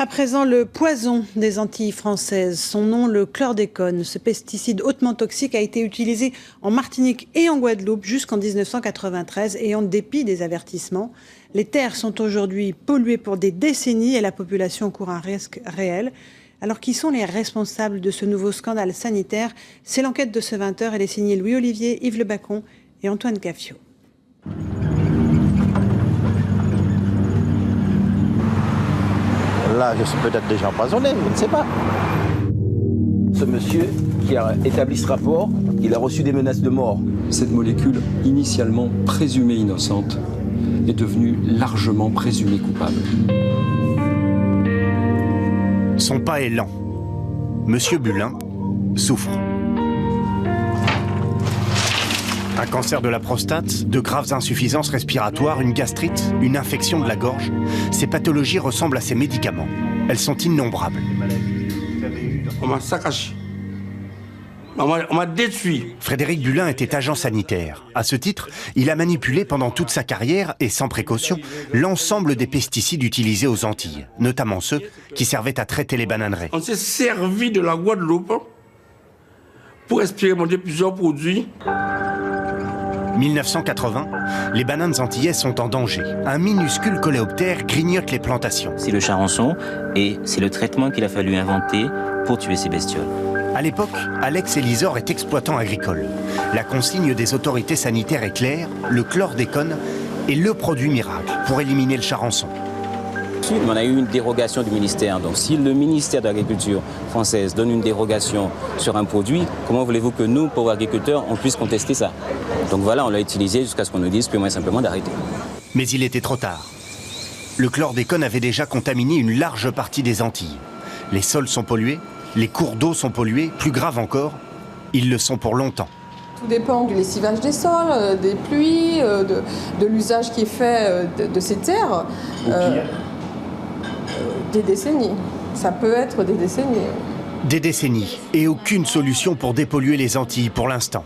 À présent, le poison des Antilles françaises, son nom le chlordécone. Ce pesticide hautement toxique a été utilisé en Martinique et en Guadeloupe jusqu'en 1993 et en dépit des avertissements. Les terres sont aujourd'hui polluées pour des décennies et la population court un risque réel. Alors, qui sont les responsables de ce nouveau scandale sanitaire? C'est l'enquête de ce 20h. Elle est signée Louis-Olivier, Yves Le Bacon et Antoine Caffio. Là, je suis peut-être déjà empoisonné, je ne sais pas. Ce monsieur qui a établi ce rapport, il a reçu des menaces de mort. Cette molécule, initialement présumée innocente, est devenue largement présumée coupable. Son pas est lent. Monsieur Bulin souffre. Un cancer de la prostate, de graves insuffisances respiratoires, une gastrite, une infection de la gorge. Ces pathologies ressemblent à ces médicaments. Elles sont innombrables. On m'a saccagé. On m'a détruit. Frédéric Bulin était agent sanitaire. À ce titre, il a manipulé pendant toute sa carrière et sans précaution l'ensemble des pesticides utilisés aux Antilles, notamment ceux qui servaient à traiter les bananeraies. On s'est servi de la Guadeloupe pour expérimenter plusieurs produits. 1980, les bananes antillaises sont en danger. Un minuscule coléoptère grignote les plantations. C'est le charançon et c'est le traitement qu'il a fallu inventer pour tuer ces bestioles. À l'époque, Alex Elisor est exploitant agricole. La consigne des autorités sanitaires est claire, le chlordécone est le produit miracle pour éliminer le charançon. On a eu une dérogation du ministère. Donc si le ministère de l'Agriculture française donne une dérogation sur un produit, comment voulez-vous que nous, pauvres agriculteurs, on puisse contester ça? Donc voilà, on l'a utilisé jusqu'à ce qu'on nous dise purement et simplement d'arrêter. Mais il était trop tard. Le chlordécone avait déjà contaminé une large partie des Antilles. Les sols sont pollués, les cours d'eau sont pollués, plus grave encore, ils le sont pour longtemps. Tout dépend du lessivage des sols, des pluies, de l'usage qui est fait de ces terres. Des décennies. Ça peut être des décennies. Des décennies et aucune solution pour dépolluer les Antilles pour l'instant.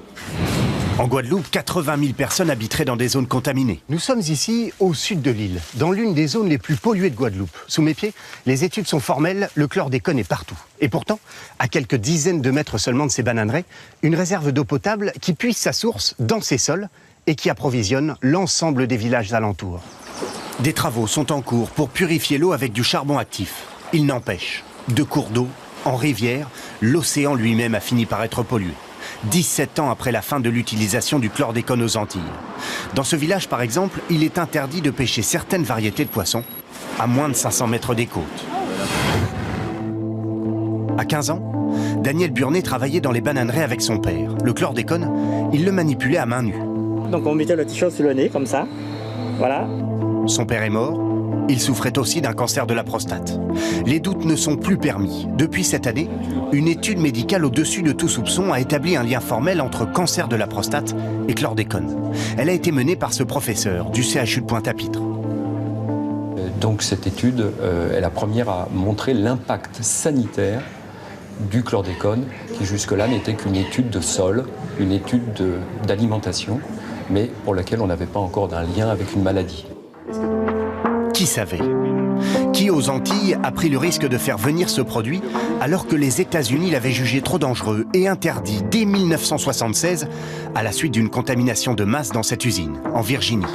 En Guadeloupe, 80 000 personnes habiteraient dans des zones contaminées. Nous sommes ici au sud de l'île, dans l'une des zones les plus polluées de Guadeloupe. Sous mes pieds, les études sont formelles, le chlordécone est partout. Et pourtant, à quelques dizaines de mètres seulement de ces bananeraies, une réserve d'eau potable qui puise sa source dans ces sols et qui approvisionne l'ensemble des villages alentours. Des travaux sont en cours pour purifier l'eau avec du charbon actif. Il n'empêche, de cours d'eau, en rivière, l'océan lui-même a fini par être pollué. 17 ans après la fin de l'utilisation du chlordécone aux Antilles. Dans ce village, par exemple, il est interdit de pêcher certaines variétés de poissons à moins de 500 mètres des côtes. À 15 ans, Daniel Burnet travaillait dans les bananeraies avec son père. Le chlordécone, il le manipulait à main nue. Donc on mettait le t-shirt sur le nez, comme ça. Voilà. Son père est mort, il souffrait aussi d'un cancer de la prostate. Les doutes ne sont plus permis. Depuis cette année, une étude médicale au-dessus de tout soupçon a établi un lien formel entre cancer de la prostate et chlordécone. Elle a été menée par ce professeur du CHU de Pointe-à-Pitre. Donc cette étude est la première à montrer l'impact sanitaire du chlordécone, qui jusque-là n'était qu'une étude de sol, une étude d'alimentation, mais pour laquelle on n'avait pas encore d'un lien avec une maladie. Qui savait? Qui aux Antilles a pris le risque de faire venir ce produit alors que les États-Unis l'avaient jugé trop dangereux et interdit dès 1976 à la suite d'une contamination de masse dans cette usine, en Virginie.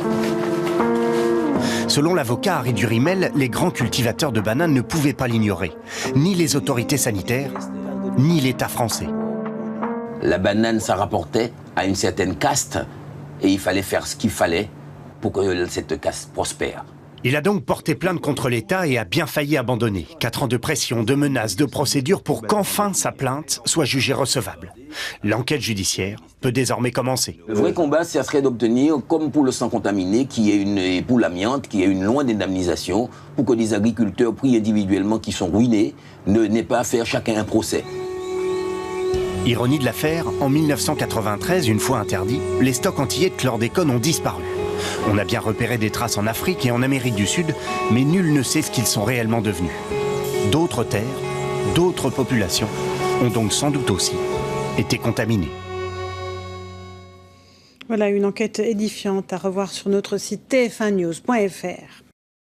Selon l'avocat Harry Durimel, les grands cultivateurs de bananes ne pouvaient pas l'ignorer, ni les autorités sanitaires, ni l'État français. La banane, ça rapportait à une certaine caste et il fallait faire ce qu'il fallait pour que cette caste prospère. Il a donc porté plainte contre l'État et a bien failli abandonner. 4 ans de pression, de menaces, de procédures pour qu'enfin sa plainte soit jugée recevable. L'enquête judiciaire peut désormais commencer. Le vrai combat, ça serait d'obtenir, comme pour le sang contaminé, et pour l'amiante, qui est une loi d'indemnisation, pour que des agriculteurs pris individuellement qui sont ruinés n'aient pas à faire chacun un procès. Ironie de l'affaire, en 1993, une fois interdits, les stocks antillais de chlordécone ont disparu. On a bien repéré des traces en Afrique et en Amérique du Sud, mais nul ne sait ce qu'ils sont réellement devenus. D'autres terres, d'autres populations ont donc sans doute aussi été contaminées. Voilà une enquête édifiante à revoir sur notre site tf1news.fr.